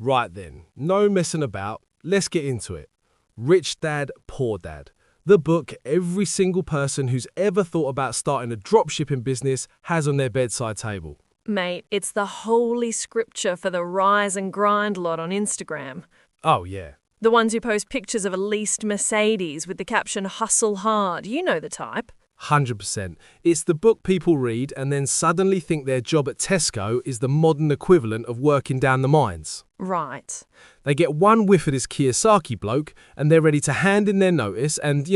Right then, no messing about, let's get into it. Rich Dad, Poor Dad. The book every single person who's ever thought about starting a dropshipping business has on their bedside table. Mate, it's the holy scripture for the rise and grind lot on Instagram. Oh yeah. The ones who post pictures of a leased Mercedes with the caption "Hustle hard." You know the type. 100%. It's the book people read and then suddenly think their job at Tesco is the modern equivalent of working down the mines. Right. They get one whiff of this Kiyosaki bloke and they're ready to hand in their notice and,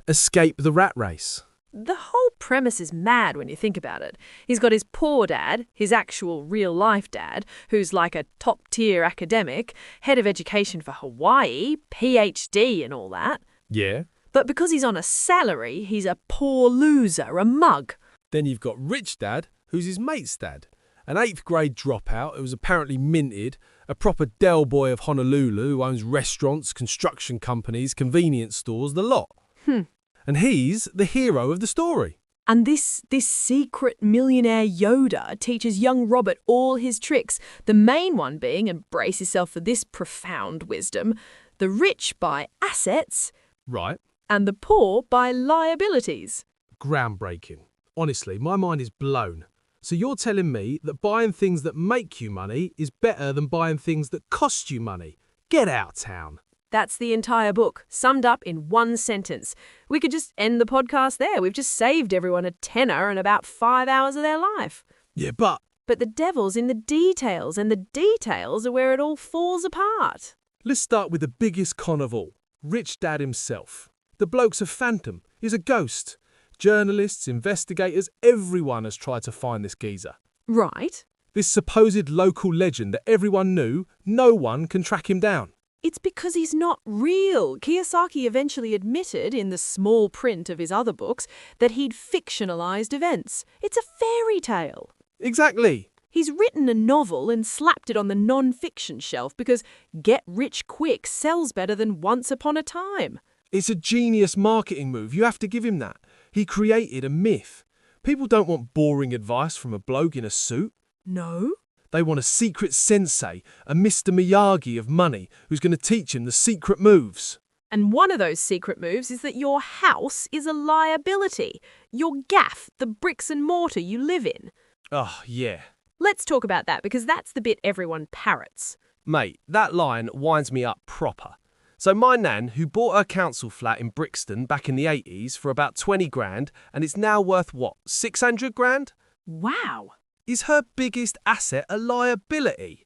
escape the rat race. The whole premise is mad when you think about it. He's got his poor dad, his actual real-life dad, who's like a top-tier academic, head of education for Hawaii, PhD and all that. Yeah. But because he's on a salary, he's a poor loser, a mug. Then you've got Rich Dad, who's his mate's dad. An 8th grade dropout who was apparently minted, a proper Del boy of Honolulu who owns restaurants, construction companies, convenience stores, the lot. And he's the hero of the story. And this secret millionaire Yoda teaches young Robert all his tricks, the main one being, and brace yourself for this profound wisdom, the rich buy assets Right. and the poor buy liabilities. Groundbreaking. Honestly, my mind is blown. So you're telling me that buying things that make you money is better than buying things that cost you money? Get out, town. That's the entire book, summed up in one sentence. We could just end the podcast there. We've just saved everyone a tenner and about 5 hours of their life. Yeah, but But the devil's in the details, and the details are where it all falls apart. let's start with the biggest con of all. Rich Dad himself. The bloke's a phantom. He's a ghost. Journalists, investigators, everyone has tried to find this geezer. Right. This supposed local legend that everyone knew, no one can track him down. It's because he's not real. Kiyosaki eventually admitted in the small print of his other books that he'd fictionalized events. It's a fairy tale. Exactly. He's written a novel and slapped it on the non-fiction shelf because Get Rich Quick sells better than Once Upon a Time. It's a genius marketing move. You have to give him that. He created a myth. People don't want boring advice from a bloke in a suit. No? They want a secret sensei, a Mr. Miyagi of money, who's going to teach him the secret moves. And one of those secret moves is that your house is a liability. Your gaff, the bricks and mortar you live in. Oh, yeah. Let's talk about that because that's the bit everyone parrots. Mate, that line winds me up proper. So my nan, who bought her council flat in Brixton back in the 80s for about 20 grand, and it's now worth what, 600 grand? Wow. Is her biggest asset a liability?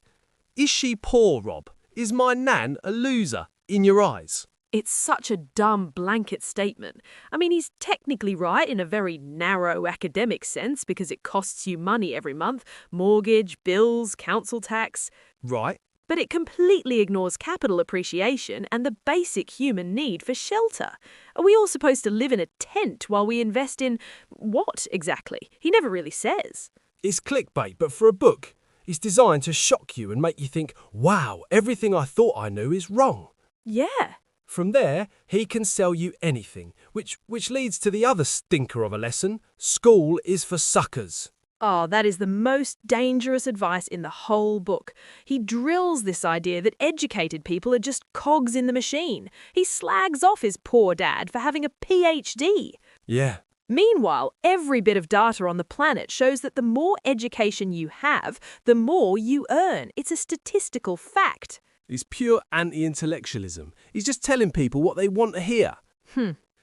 Is she poor, Rob? Is my nan a loser, in your eyes? It's such a dumb blanket statement. I mean, he's technically right in a very narrow academic sense because it costs you money every month. Mortgage, bills, council tax. Right. But it completely ignores capital appreciation and the basic human need for shelter. Are we all supposed to live in a tent while we invest in what exactly? He never really says. It's clickbait, but for a book. It's designed to shock you and make you think, wow, everything I thought I knew is wrong. Yeah. From there, he can sell you anything, which leads to the other stinker of a lesson. School is for suckers. Oh, that is the most dangerous advice in the whole book. He drills this idea that educated people are just cogs in the machine. He slags off his poor dad for having a PhD. Yeah. Meanwhile, every bit of data on the planet shows that the more education you have, the more you earn. It's a statistical fact. It's pure anti-intellectualism. He's just telling people what they want to hear.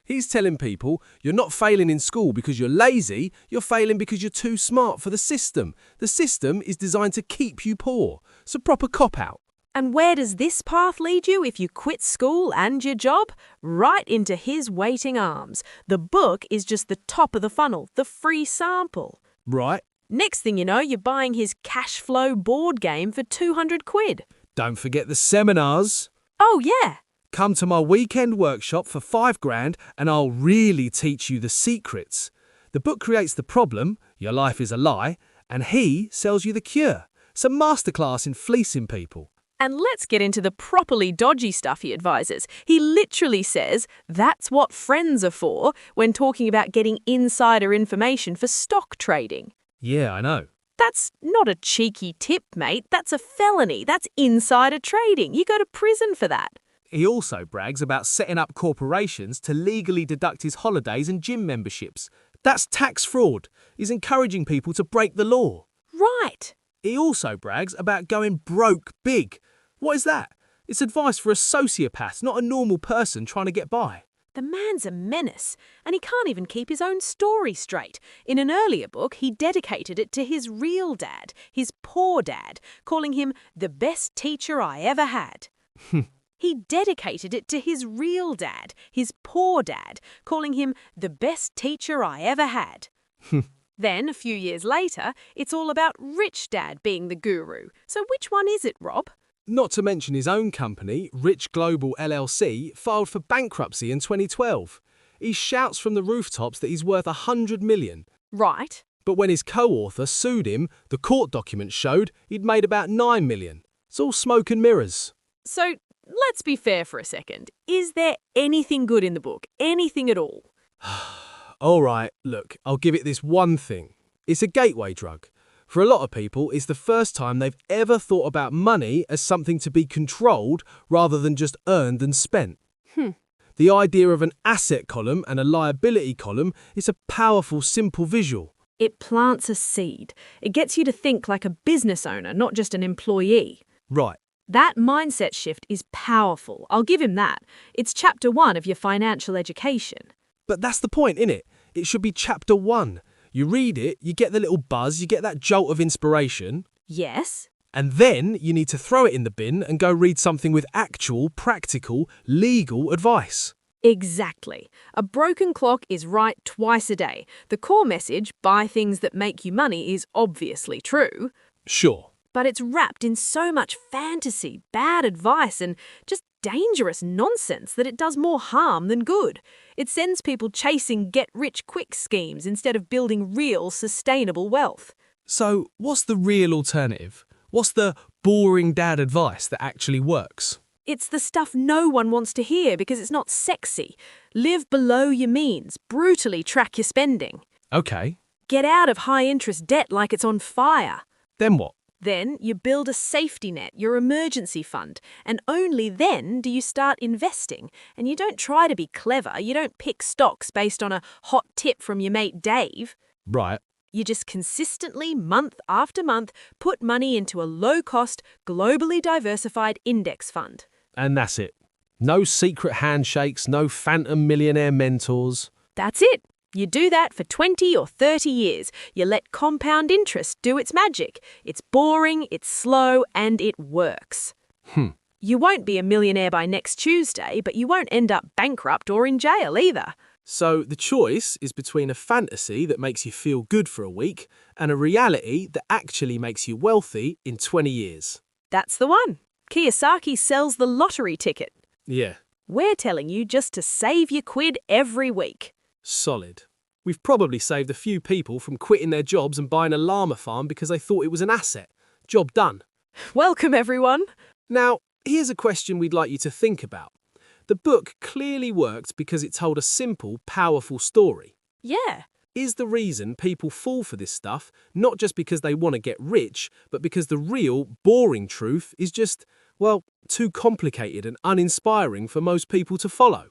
He's telling people you're not failing in school because you're lazy, you're failing because you're too smart for the system. The system is designed to keep you poor. It's a proper cop-out. And where does this path lead you if you quit school and your job? Right into his waiting arms. The book is just the top of the funnel, the free sample. Right. Next thing you know, you're buying his cash flow board game for 200 quid. Don't forget the seminars. Oh, yeah. Come to my weekend workshop for 5 grand and I'll really teach you the secrets. The book creates the problem, your life is a lie, and he sells you the cure. It's a masterclass in fleecing people. And let's get into the properly dodgy stuff he advises. He literally says that's what friends are for when talking about getting insider information for stock trading. Yeah, I know. That's not a cheeky tip, mate. That's a felony. That's insider trading. You go to prison for that. He also brags about setting up corporations to legally deduct his holidays and gym memberships. That's tax fraud. He's encouraging people to break the law. Right. He also brags about going broke big. What is that? It's advice for a sociopath, not a normal person trying to get by. The man's a menace, and he can't even keep his own story straight. In an earlier book, he dedicated it to his real dad, his poor dad, calling him the best teacher I ever had. He dedicated it to his real dad, his poor dad, calling him the best teacher I ever had. Then, a few years later, it's all about rich dad being the guru. So which one is it, Rob? Not to mention his own company, Rich Global LLC, filed for bankruptcy in 2012. He shouts from the rooftops that he's worth $100 million. Right. But when his co-author sued him, the court documents showed he'd made about $9 million. It's all smoke and mirrors. So, let's be fair for a second. Is there anything good in the book? Anything at all? All right, look, I'll give it this one thing. It's a gateway drug. For a lot of people, it's the first time they've ever thought about money as something to be controlled rather than just earned and spent. The idea of an asset column and a liability column is a powerful, simple visual. It plants a seed. It gets you to think like a business owner, not just an employee. Right. That mindset shift is powerful. I'll give him that. It's chapter 1 of your financial education. But that's the point, innit? It should be chapter 1. You read it, you get the little buzz, you get that jolt of inspiration. Yes. And then you need to throw it in the bin and go read something with actual, practical, legal advice. Exactly. A broken clock is right twice a day. The core message, buy things that make you money, is obviously true. Sure. But it's wrapped in so much fantasy, bad advice, and just dangerous nonsense that it does more harm than good. It sends people chasing get-rich-quick schemes instead of building real, sustainable wealth. So, what's the real alternative? What's the boring dad advice that actually works? It's the stuff no one wants to hear because it's not sexy. Live below your means. Brutally track your spending. Okay. Get out of high-interest debt like it's on fire. Then what? Then you build a safety net, your emergency fund, and only then do you start investing. And you don't try to be clever. You don't pick stocks based on a hot tip from your mate Dave. Right. You just consistently, month after month, put money into a low-cost, globally diversified index fund. And that's it. No secret handshakes, no phantom millionaire mentors. That's it. You do that for 20 or 30 years. You let compound interest do its magic. It's boring, it's slow, and it works. You won't be a millionaire by next Tuesday, but you won't end up bankrupt or in jail either. So the choice is between a fantasy that makes you feel good for a week and a reality that actually makes you wealthy in 20 years. That's the one. Kiyosaki sells the lottery ticket. Yeah. We're telling you just to save your quid every week. Solid. We've probably saved a few people from quitting their jobs and buying a llama farm because they thought it was an asset. Job done. Welcome, everyone. Now, here's a question we'd like you to think about. The book clearly worked because it told a simple, powerful story. Yeah. Is the reason people fall for this stuff not just because they want to get rich, but because the real, boring truth is just, well, too complicated and uninspiring for most people to follow?